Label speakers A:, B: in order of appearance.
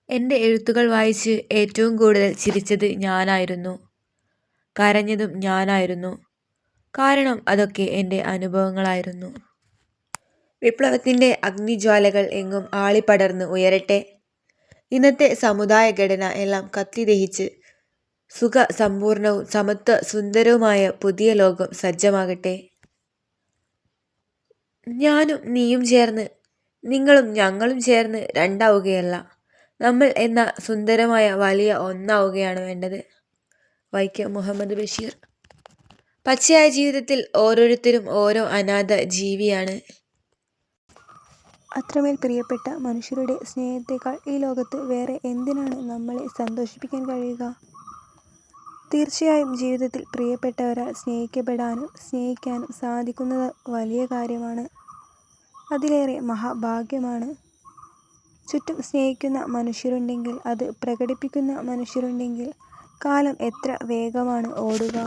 A: എൻ്റെ എഴുത്തുകൾ വായിച്ച് ഏറ്റവും കൂടുതൽ ചിരിച്ചത് ഞാനായിരുന്നു. കരഞ്ഞതും ഞാനായിരുന്നു. കാരണം അതൊക്കെ എൻ്റെ അനുഭവങ്ങളായിരുന്നു. വിപ്ലവത്തിൻ്റെ അഗ്നിജ്വാലകൾ എങ്ങും ആളിപ്പടർന്ന് ഉയരട്ടെ. ഇന്നത്തെ സമുദായ ഘടന എല്ലാം കത്തിദഹിച്ച് സുഖസമ്പൂർണവും സമത്വ സുന്ദരവുമായ പുതിയ ലോകം സജ്ജമാകട്ടെ. ഞാനും നീയും ചേർന്ന്, നിങ്ങളും ഞങ്ങളും ചേർന്ന് രണ്ടാവുകയല്ല, നമ്മൾ എന്ന സുന്ദരമായ വലിയ ഒന്നാവുകയാണ് വേണ്ടത്. വൈക്കം മുഹമ്മദ് ബഷീർ. പച്ചയായ ജീവിതത്തിൽ ഓരോരുത്തരും ഓരോ അനാഥ ജീവിയാണ്.
B: അത്രമേൽ പ്രിയപ്പെട്ട മനുഷ്യരുടെ സ്നേഹത്തേക്കാൾ ഈ ലോകത്ത് വേറെ എന്തിനാണ് നമ്മളെ സന്തോഷിപ്പിക്കാൻ കഴിയുക? തീർച്ചയായും ജീവിതത്തിൽ പ്രിയപ്പെട്ടവരാൽ സ്നേഹിക്കപ്പെടാനും സ്നേഹിക്കാനും സാധിക്കുന്നത് വലിയ കാര്യമാണ്. അതിലേറെ മഹാഭാഗ്യമാണ്. ചുറ്റും സ്നേഹിക്കുന്ന മനുഷ്യരുണ്ടെങ്കിൽ, അത് പ്രകടിപ്പിക്കുന്ന മനുഷ്യരുണ്ടെങ്കിൽ കാലം എത്ര വേഗമാണ് ഓടുക.